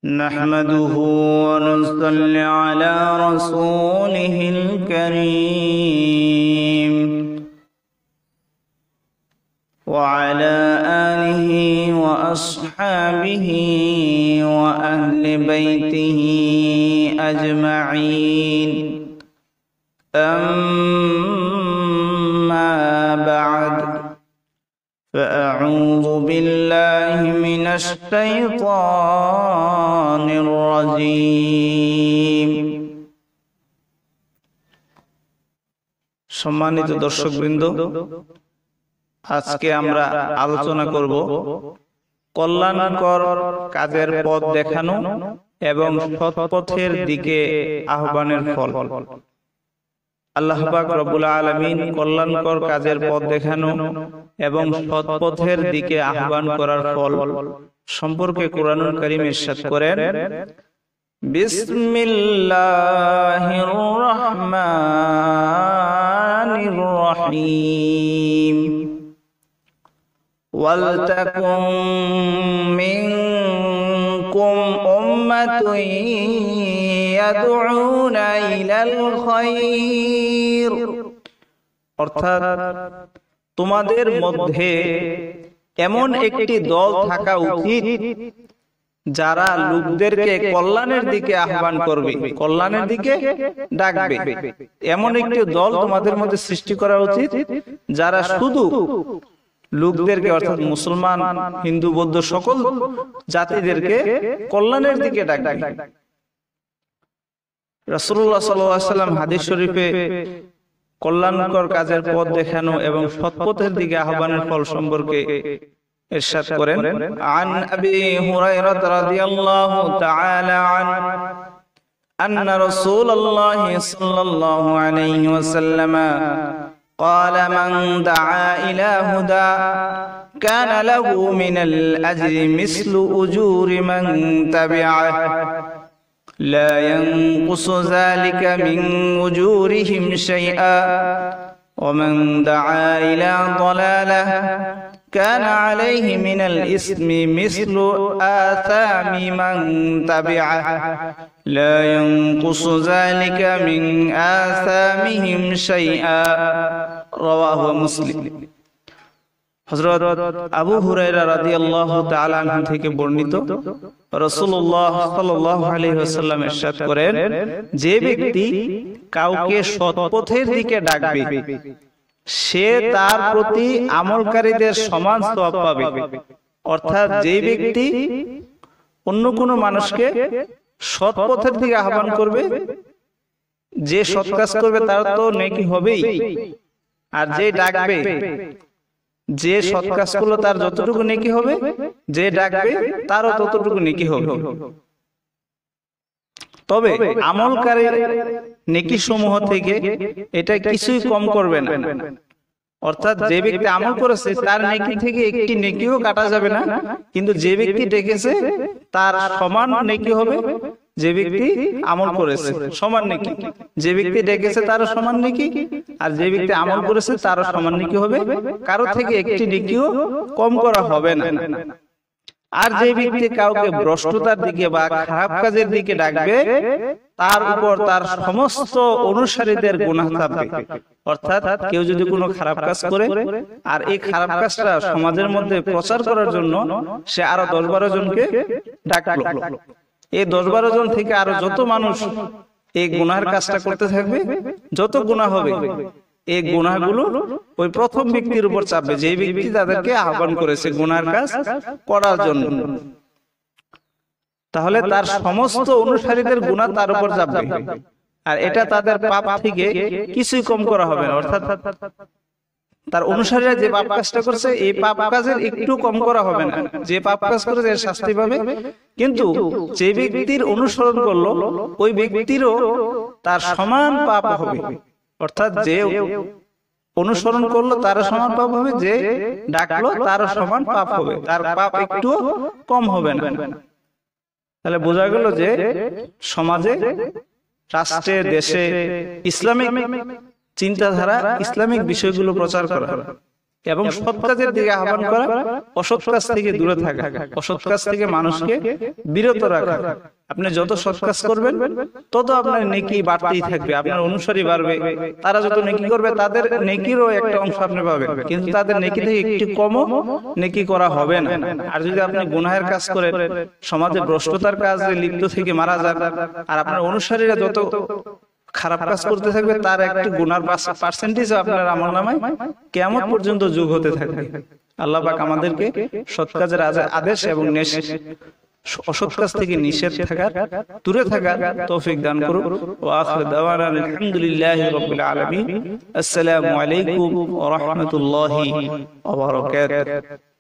نحمده ونصلي على رسوله الكريم وعلى آله وأصحابه وأهل بيته أجمعين أما بعد فأعوذ بالله من الشيطان الرجيم। সম্মানিত দর্শকবৃন্দ, আজকে আমরা আলোচনা করব কল্যাণকর কাজের পথ দেখানো এবং সৎ পথের দিকে আহ্বানের ফল। আল্লাহ পাক রব্বুল আলামিন কল্যাণকর কাজের পথ দেখানো এবং সৎ পথের দিকে আহ্বান করার ফল সম্পর্কে কোরআনুল কারীম ইরশাদ করেন, বিসমিল্লাহির রহমানির রহিম, ওয়ালতাকুম মিনকুম উম্মাতুন ইয়াদউনা ইলাল খায়র, অর্থাৎ তোমাদের মধ্যে এমন একটি দল থাকা উচিত যারা লোকদেরকে কল্যাণের দিকে আহ্বান করবে, কল্যাণের দিকে ডাকবে। এমন একটি দল তোমাদের মধ্যে সৃষ্টি করা উচিত যারা শুধু লোকদেরকে, অর্থাৎ মুসলমান, হিন্দু, বৌদ্ধ সকল জাতিদেরকে কল্যাণের দিকে ডাকবে। রাসূলুল্লাহ সাল্লাল্লাহু আলাইহি ওয়াসাল্লাম হাদিস শরীফে কল্যাণকর কাজের পথ দেখানো এবং সৎ পথের দিকে আহ্বানের ফল সম্পর্কে ইরশাদ করেন, আন আবি হুরায়রা রাদিয়াল্লাহু তাআলা আন্না রাসূলুল্লাহ সাল্লাল্লাহু আলাইহি ওয়াসাল্লাম قال من دعا إلى هدى كان له من الأجر مثل أجور من تبعه لا ينقص ذلك من أجورهم شيئا ومن دعا إلى ضلالة كان عليه من الإثم مثل آثام من تبعه لا ينقص ذلك من آثامهم شيئا رواه مسلم। হযরত আবু হুরায়রা রাদিয়াল্লাহু তাআলা আনহু থেকে বর্ণিত, রাসূলুল্লাহ সাল্লাল্লাহু আলাইহি ওয়াসাল্লাম ইরশাদ করেন, যে ব্যক্তি কাউকে সৎ পথের দিকে ডাকবে সে তার প্রতি আমলকারীদের সমান সওয়াব পাবে। অর্থাৎ যে ব্যক্তি অন্য কোনো মানুষকে সৎ পথের দিকে আহ্বান করবে, যে সৎ কাজ করবে তার তো নেকি হবেই, আর যে ডাকবে, যে সৎ কাজ করলো তার যতটুকু নেকি হবে, যে ডাকবে তারও ততটুকু নেকি হবে। তবে আমলকারীর নেকি সমূহ থেকে এটা কিছুই কম করবে না। অর্থাৎ যে ব্যক্তি আমল করেছে তার নেকি থেকে একটি নেকিও কাটা যাবে না, কিন্তু যে ব্যক্তি ডেকেছে তার সমান নেকি হবে। যে ব্যক্তি আমল করেছে সমান নেকি, যে ব্যক্তি ডেকেছে তারও সমান নেকি, আর যে ব্যক্তি আমল করেছে তারও সমান নেকি হবে, কারো থেকে একটি নেকিও কম করা হবে না। আর যে ব্যক্তি কাউকে ভ্রষ্টতার দিকে বা খারাপ কাজের দিকে ডাকবে তার উপর তার সমস্ত অনুসারীদের গুনাহ থাকবে। অর্থাৎ কেউ যদি কোনো খারাপ কাজ করে আর এই খারাপ কাজটা সমাজের মধ্যে প্রচার করার জন্য সে আরো 10-12 জনকে ডাকলো, এই 10-12 জন থেকে আরো যত মানুষ এই গুনাহের কাজটা করতে থাকবে, যত গুনাহ হবে এই গুনাহগুলো ওই প্রথম ব্যক্তির উপর চাপবে, যে ব্যক্তি তাদেরকে আহ্বান করেছে গুনাহের কাজ করার জন্য। তাহলে তার সমস্ত অনুসারীদের গুনাহ তার উপর চাপবে, আর এটা তাদের পাপ থেকে কিছুই কম করা হবে না। অর্থাৎ তার অনুসারীরা যে পাপ কাজটা করছে এই পাপ কাজের একটু কম করা হবে না, যে পাপ কাজ করেছে এর শাস্তি পাবে। কিন্তু যে ব্যক্তির অনুসরণ করলো ওই ব্যক্তিরও তার সমান পাপ হবে। অর্থাৎ যে অনুসরণ করলো তারও সমান পাপ হবে, যে ডাকলো তারও সমান পাপ হবে, তার পাপ একটু কম হবে না। তাহলে বোঝা গেল যে সমাজে, রাষ্ট্রে, দেশে ইসলামিক চিন্তাধারা, ইসলামিক বিষয়গুলো প্রচার করা, এবং সৎ কাজের দিকে আহ্বান করা, অসৎ কাজ থেকে দূরে থাকা, অসৎ কাজ থেকে মানুষকে বিরত রাখা। আপনি যত সৎ কাজ করবেন তত আপনার নেকি বাড়তেই থাকবে, আপনার অনুসারী বাড়বে। তারা যত নেকি করবে তাদের নেকিরও একটা অংশ আপনি পাবেন, কিন্তু তাদের নেকি থেকে একটু কমও নেকি করা হবে না। আর যদি আপনি গুনাহের কাজ করেন, সমাজে ভ্রষ্টতার কাজে লিপ্ত থেকে মারা যান, আর আপনার অনুসারীরা যত খারাপ কাজ করতে থাকবে, তার একটি গুনার পার্সেন্টেজ আপনার আমলনামায় কিয়ামত পর্যন্ত যোগ হতে থাকবে। আল্লাহ পাক আমাদেরকে সৎ কাজের আদেশ এবং অসৎ কাজ থেকে নিষেধ থাকার, দূরে থাকার তৌফিক দান করুন। ওয়া আখিরু দাওয়ানা আলহামদুলিল্লাহি রাব্বিল আলামিন। আসসালামু আলাইকুম ওয়া রাহমাতুল্লাহি ওয়া বারাকাতুহু।